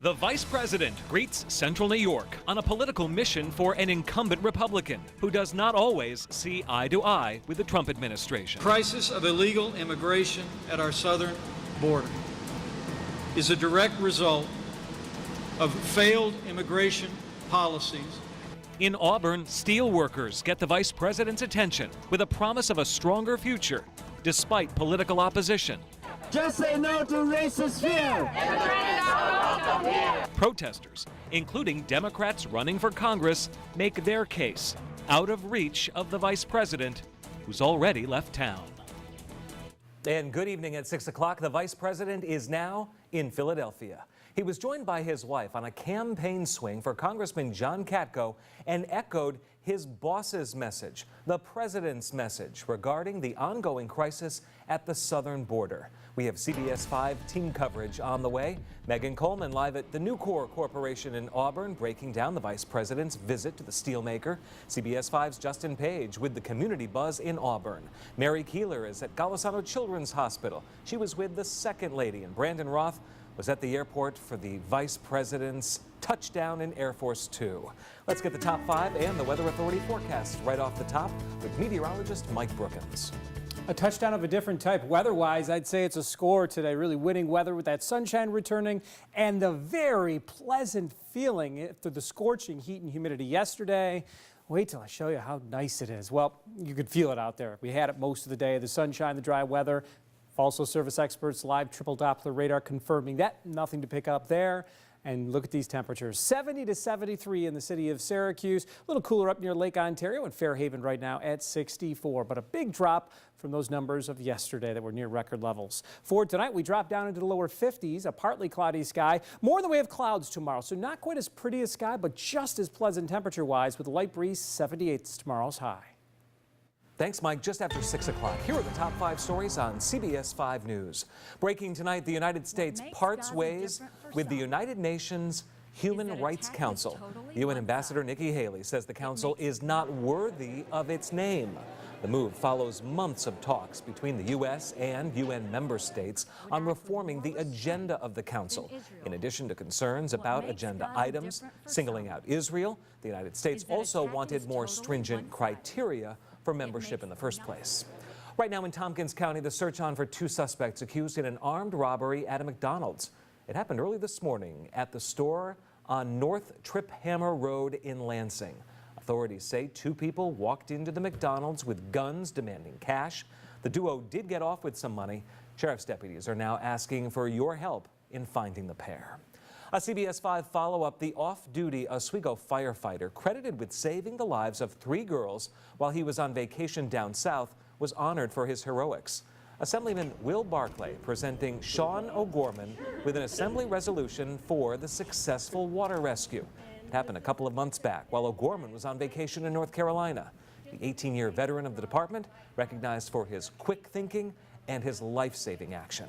The vice president greets Central New York on a political mission for an incumbent Republican who does not always see eye to eye with the Trump administration. Crisis of illegal immigration at our southern border is a direct result of failed immigration policies. In Auburn, steel workers get the vice president's attention with a promise of a stronger future despite political opposition. Just say no to racist fear. Protesters, including Democrats running for Congress, make their case out of reach of the vice president, who's already left town. And good evening at 6 o'clock. The vice president is now in Philadelphia. He was joined by his wife on a campaign swing for Congressman John Katko and echoed his boss's message, the president's message, regarding the ongoing crisis at the southern border. We have CBS 5 team coverage on the way. Megan Coleman live at the Nucor Corporation in Auburn, breaking down the vice president's visit to the steelmaker. CBS 5's Justin Page with the community buzz in Auburn. Mary Keeler is at Golisano Children's Hospital. She was with the second lady, and Brandon Roth was at the airport for the vice president's touchdown in Air Force Two. Let's get the top 5 and the Weather Authority forecast right off the top with meteorologist Mike Brookins. A touchdown of a different type. Weather-wise, I'd say it's a score today. Really winning weather with that sunshine returning and the very pleasant feeling after the scorching heat and humidity yesterday. Wait till I show you how nice it is. Well, you could feel it out there. We had it most of the day. The sunshine, the dry weather. Also, service experts live triple Doppler radar confirming that. Nothing to pick up there. And look at these temperatures, 70 to 73 in the city of Syracuse. A little cooler up near Lake Ontario and Fairhaven right now at 64. But a big drop from those numbers of yesterday that were near record levels. For tonight, we drop down into the lower 50s, a partly cloudy sky. More in the way of clouds tomorrow, so not quite as pretty a sky, but just as pleasant temperature-wise with a light breeze, 78 tomorrow's high. Thanks, Mike. Just after 6 o'clock, here are the top 5 stories on CBS 5 News. Breaking tonight, the United States parts ways with the United Nations Human Rights Council. UN Ambassador Nikki Haley says the council is not worthy of its name. The move follows months of talks between the U.S. and UN member states on reforming the agenda of the council. In addition to concerns about agenda items, singling out Israel, the United States also wanted more stringent criteria for membership in the first place. Right now in Tompkins County, the search on for 2 suspects accused in an armed robbery at a McDonald's. It happened early this morning at the store on North Triphammer Road in Lansing. Authorities say 2 people walked into the McDonald's with guns demanding cash. The duo did get off with some money. Sheriff's deputies are now asking for your help in finding the pair. A CBS 5 follow-up, the off-duty Oswego firefighter credited with saving the lives of 3 girls while he was on vacation down south was honored for his heroics. Assemblyman Will Barclay presenting Sean O'Gorman with an assembly resolution for the successful water rescue. It happened a couple of months back while O'Gorman was on vacation in North Carolina. The 18-year veteran of the department recognized for his quick thinking and his life-saving action.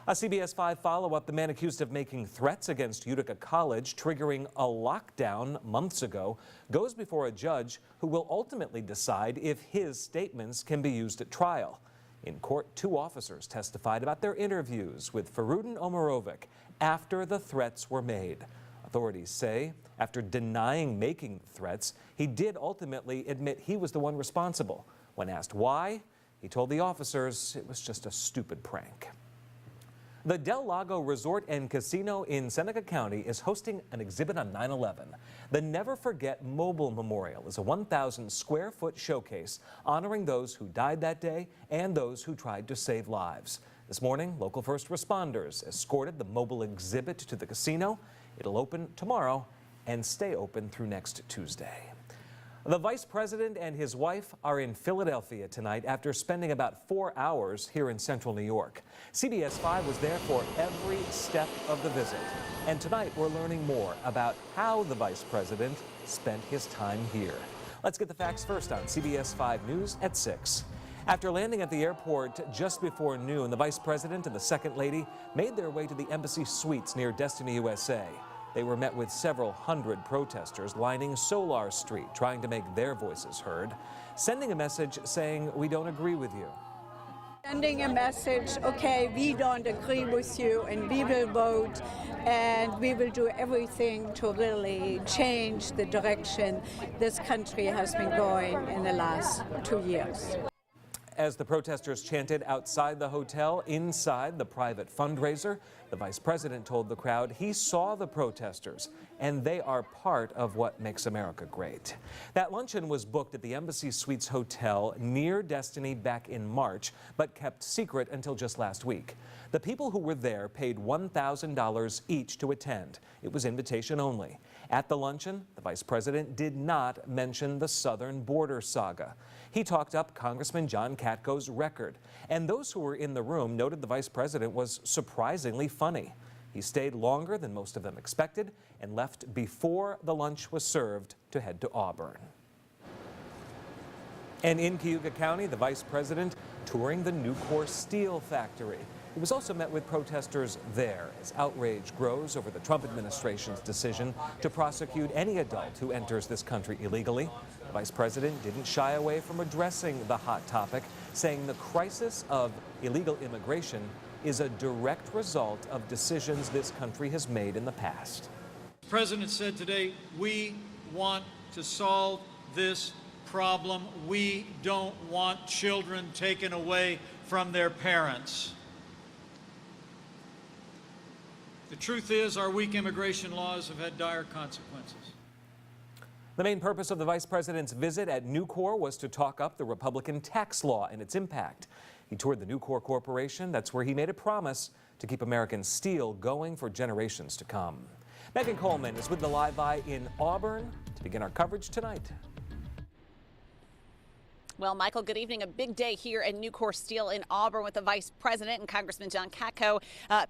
A CBS 5 follow-up, the man accused of making threats against Utica College, triggering a lockdown months ago, goes before a judge who will ultimately decide if his statements can be used at trial. In court, 2 officers testified about their interviews with Farudin Omarovic after the threats were made. Authorities say after denying making threats, he did ultimately admit he was the one responsible. When asked why, he told the officers it was just a stupid prank. The Del Lago Resort and Casino in Seneca County is hosting an exhibit on 9/11. The Never Forget Mobile Memorial is a 1,000-square-foot showcase honoring those who died that day and those who tried to save lives. This morning, local first responders escorted the mobile exhibit to the casino. It'll open tomorrow and stay open through next Tuesday. The vice president and his wife are in Philadelphia tonight after spending about 4 hours here in central New York. CBS 5 was there for every step of the visit. And tonight we're learning more about how the vice president spent his time here. Let's get the facts first on CBS 5 News at 6. After landing at the airport just before noon, the vice president and the second lady made their way to the embassy suites near Destiny, USA. They were met with several hundred protesters lining Solar Street, trying to make their voices heard, sending a message saying, "We don't agree with you." Sending a message, okay, we don't agree with you and we will vote and we will do everything to really change the direction this country has been going in the last 2 years. As the protesters chanted outside the hotel, inside the private fundraiser, the vice president told the crowd he saw the protesters and they are part of what makes America great. That luncheon was booked at the Embassy Suites Hotel near Destiny back in March, but kept secret until just last week. The people who were there paid $1,000 each to attend. It was invitation only. At the luncheon, the vice president did not mention the southern border saga. He talked up Congressman John Katko's record, and those who were in the room noted the vice president was surprisingly funny. He stayed longer than most of them expected and left before the lunch was served to head to Auburn. And in Cayuga County, the vice president touring the Nucor steel factory. He was also met with protesters there as outrage grows over the Trump administration's decision to prosecute any adult who enters this country illegally. The vice president didn't shy away from addressing the hot topic, saying the crisis of illegal immigration is a direct result of decisions this country has made in the past. The president said today, we want to solve this problem. We don't want children taken away from their parents. The truth is, our weak immigration laws have had dire consequences. The main purpose of the vice president's visit at Nucor was to talk up the Republican tax law and its impact. He toured the Nucor Corporation. That's where he made a promise to keep American steel going for generations to come. Megan Coleman is with the Live Eye in Auburn to begin our coverage tonight. Well, Michael, good evening. A big day here at Nucor Steel in Auburn with the Vice President and Congressman John Katko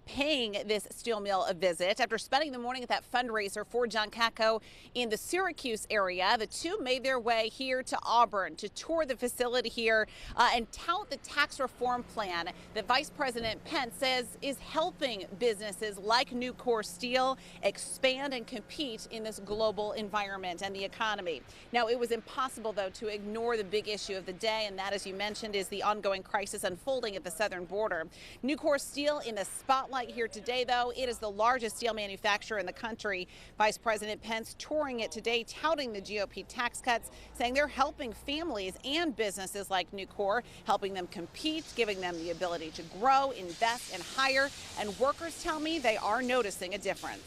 paying this steel mill a visit. After spending the morning at that fundraiser for John Katko in the Syracuse area, the two made their way here to Auburn to tour the facility here and tout the tax reform plan that Vice President Pence says is helping businesses like Nucor Steel expand and compete in this global environment and the economy. Now, it was impossible, though, to ignore the big issue of the day, and that, as you mentioned, is the ongoing crisis unfolding at the southern border. Nucor Steel in the spotlight here today, though. It is the largest steel manufacturer in the country. Vice President Pence touring it today, touting the GOP tax cuts, saying they're helping families and businesses like Nucor, helping them compete, giving them the ability to grow, invest, and hire. And workers tell me they are noticing a difference.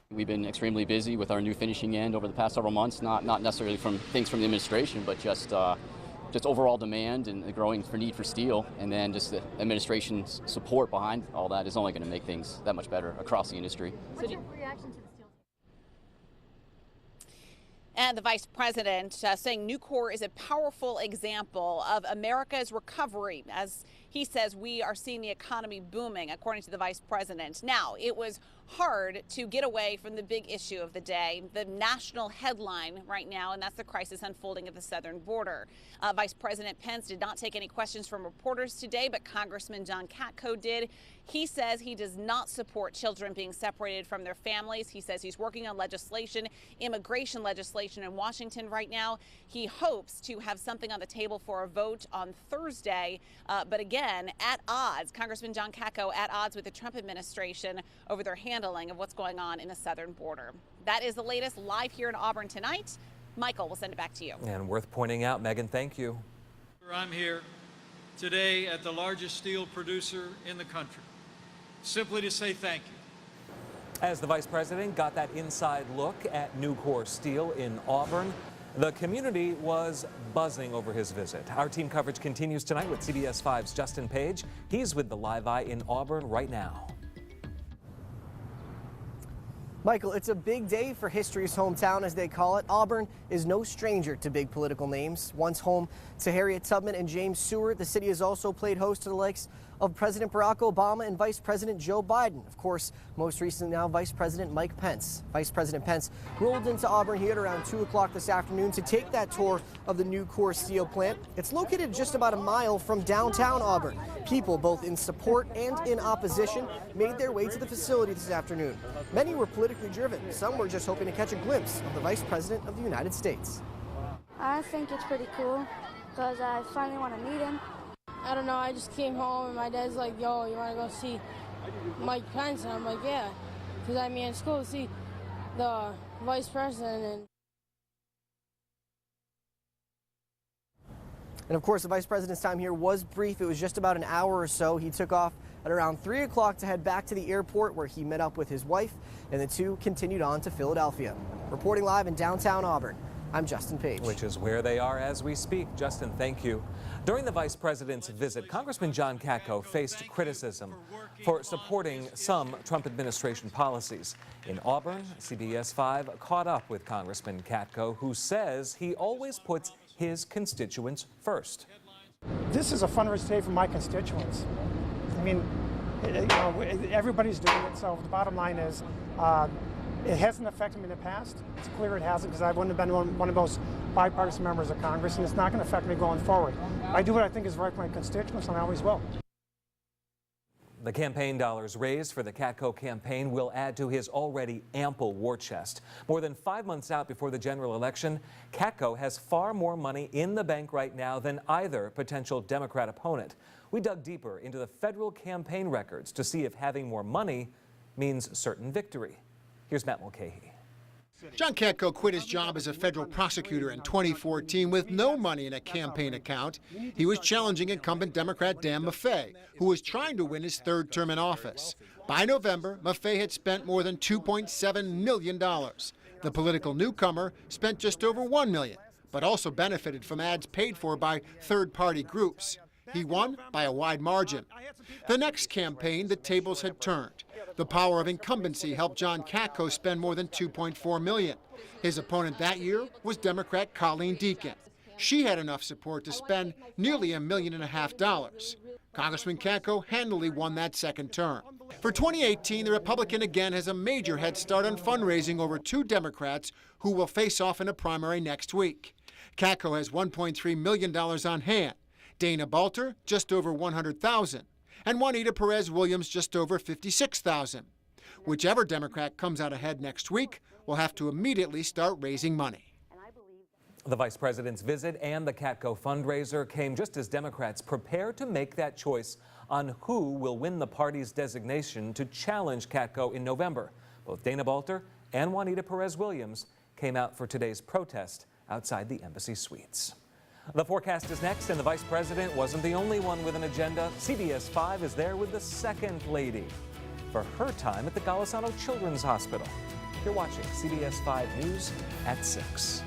We've been extremely busy with our new finishing end over the past several months, not necessarily from things from the administration, but just overall demand and the growing need for steel, and then just the administration's support behind all that is only going to make things that much better across the industry. What's your reaction to the steel? And the vice president saying Nucor is a powerful example of America's recovery. As he says, we are seeing the economy booming, according to the vice president. Now, it was hard to get away from the big issue of the day, the national headline right now, and that's the crisis unfolding at the southern border. Vice President Pence did not take any questions from reporters today, but Congressman John Katko did. He says he does not support children being separated from their families. He says he's working on legislation, immigration legislation in Washington right now. He hopes to have something on the table for a vote on Thursday, but again, at odds, Congressman John Katko at odds with the Trump administration over their handling of what's going on in the southern border. That is the latest live here in Auburn tonight. Michael, we'll send it back to you. And worth pointing out, Megan, thank you. I'm here today at the largest steel producer in the country, simply to say thank you. As the vice president got that inside look at Nucor Steel in Auburn, the community was buzzing over his visit. Our team coverage continues tonight with CBS 5's Justin Page. He's with the Live Eye in Auburn right now. Michael, it's a big day for history's hometown, as they call it. Auburn is no stranger to big political names. Once home to Harriet Tubman and James Seward, the city has also played host to the likes of President Barack Obama and Vice President Joe Biden. Of course, most recently now Vice President Mike Pence. Vice President Pence rolled into Auburn here at around 2 o'clock this afternoon to take that tour of the Nucor steel plant. It's located just about a mile from downtown Auburn. People, both in support and in opposition, made their way to the facility this afternoon. Many were politically driven. Some were just hoping to catch a glimpse of the Vice President of the United States. I think it's pretty cool because I finally want to meet him. I don't know, I just came home and my dad's like, yo, you want to go see Mike Pence? And I'm like, yeah. Because I mean, it's cool to see the vice president. And of course, the vice president's time here was brief. It was just about an hour or so. He took off at around 3 o'clock to head back to the airport where he met up with his wife, and the two continued on to Philadelphia. Reporting live in downtown Auburn, I'm Justin Page. Which is where they are as we speak. Justin, thank you. During the vice president's visit, Congressman John Katko faced criticism for supporting some Trump administration policies. In Auburn, CBS 5 caught up with Congressman Katko, who says he always puts his constituents first. This is a fundraiser day for my constituents. I mean, everybody's doing it, so the bottom line is it hasn't affected me in the past. It's clear it hasn't, because I wouldn't have been one of those bipartisan members of Congress, and it's not going to affect me going forward. I do what I think is right for my constituents, and I always will. The campaign dollars raised for the Katko campaign will add to his already ample war chest. More than 5 months out before the general election, Katko has far more money in the bank right now than either potential Democrat opponent. We dug deeper into the federal campaign records to see if having more money means certain victory. Here's Matt Mulcahy. John Katko quit his job as a federal prosecutor in 2014 with no money in a campaign account. He was challenging incumbent Democrat Dan Maffei, who was trying to win his third term in office. By November, Maffei had spent more than $2.7 million. The political newcomer spent just over $1 million, but also benefited from ads paid for by third-party groups. He won by a wide margin. The next campaign, the tables had turned. The power of incumbency helped John Katko spend more than $2.4 million. His opponent that year was Democrat Colleen Deacon. She had enough support to spend nearly $1.5 million. Congressman Katko handily won that second term. For 2018, the Republican again has a major head start on fundraising over two Democrats who will face off in a primary next week. Katko has $1.3 million on hand. Dana Balter, just over $100,000. And Juanita Perez-Williams just over $56,000. Whichever Democrat comes out ahead next week will have to immediately start raising money. The vice president's visit and the Katko fundraiser came just as Democrats prepare to make that choice on who will win the party's designation to challenge Katko in November. Both Dana Balter and Juanita Perez-Williams came out for today's protest outside the embassy suites. The forecast is next, and the vice president wasn't the only one with an agenda. CBS 5 is there with the second lady for her time at the Golisano Children's Hospital. You're watching CBS 5 News at 6.